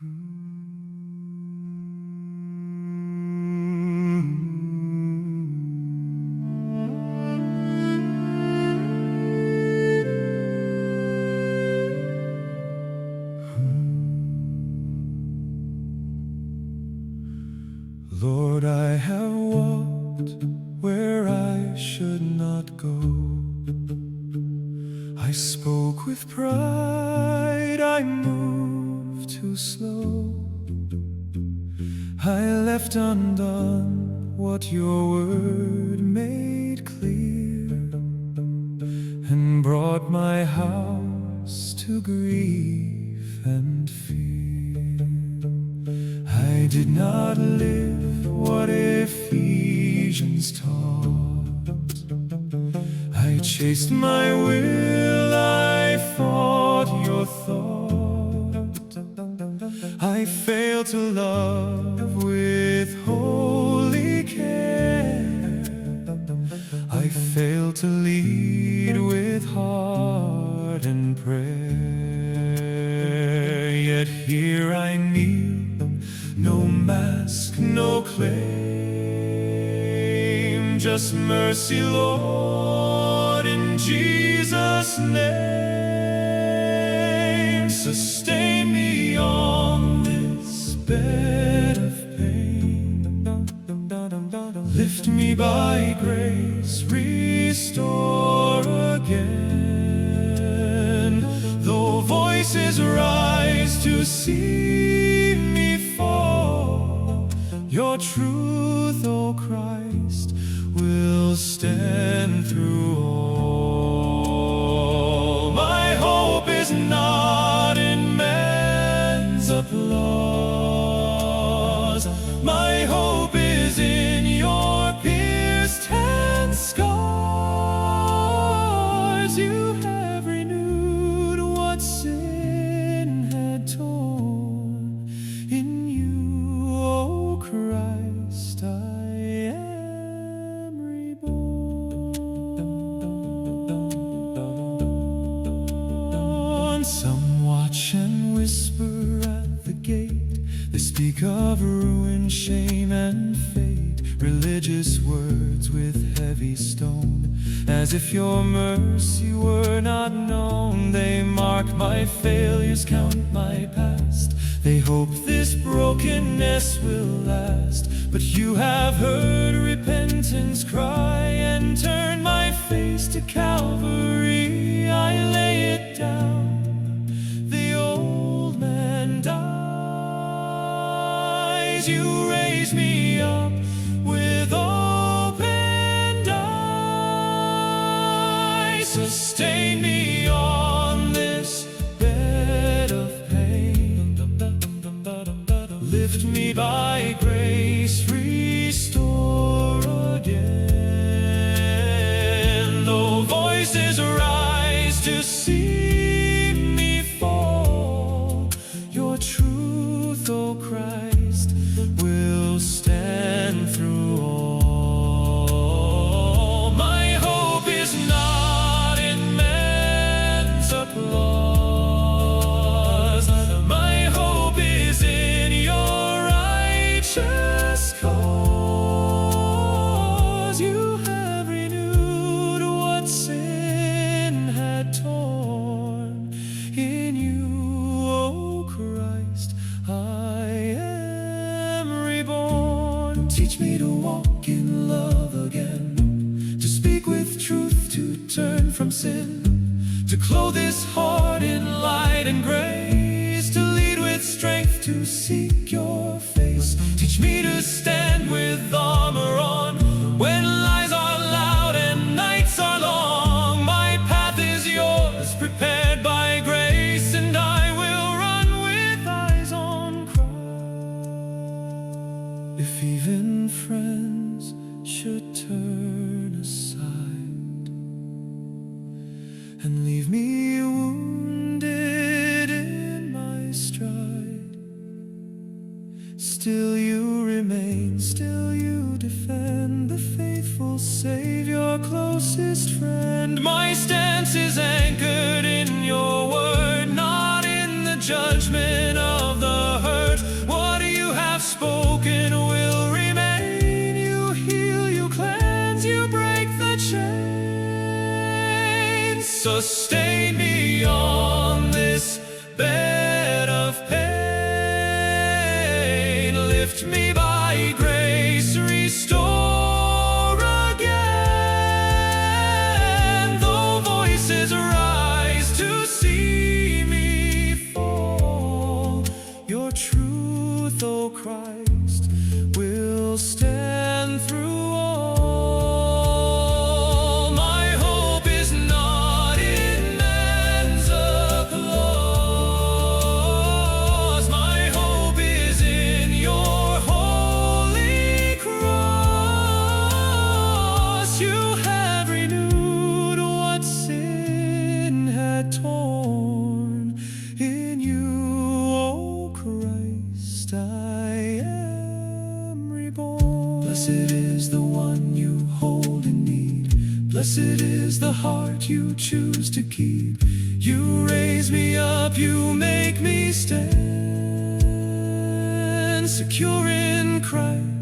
Lord, I have walked where I should not go. I spoke with pride, I moved too slow. I left undone what your word made clear, and brought my house to grief and fear. I did not live what Ephesians taught. I chased my will, I fought your thought. I failed to love with holy care. I failed to lead with heart and prayer. Yet here I kneel, no mask, no claim, just mercy, Lord, in Jesus' name. Sustain me on this bed of pain. Lift me by grace, restore again. Though voices rise to see me fall, your truth, O Christ, will stand through all. My hope is not in man's applause. My hope is in your pierced hands, scars. You have renewed what sin had torn. In you, O Christ, I am reborn. Some watch and whisper at the gate. They speak of ruin, shame, and fate. Religious words with heavy stone, as if your mercy were not known. They mark my failures, count my past. They hope this brokenness will last. But you have heard repentance cry, and turned my face to Calvary. I lay it down, the old man dies. You raise me up with opened eyes. Sustain me on this bed of pain. Lift me by grace, restore again. Though voices rise to see me fall, your truth, O Christ, will stand through all. My hope is not in man's applause. My hope is in your righteous cause. You have renewed what sin had torn. In you, O Christ, I am reborn. Teach me to walk in love again, to speak with truth, to turn from sin, to clothe this heart in light and grace, to lead with strength, to seek your face. Teach me to stand with armor on when lies are loud and nights are long. My path is yours, prepared by grace, and I will run with eyes on Christ. If even friends should turn aside and leave me wounded in my stride, still you remain, still you defend, the faithful Savior, closest friend. My stance is anchored in your word, not in the judgment of the hurt. Blessed is the one you hold in need. Blessed is the heart you choose to keep. You raise me up, you make me stand secure in Christ.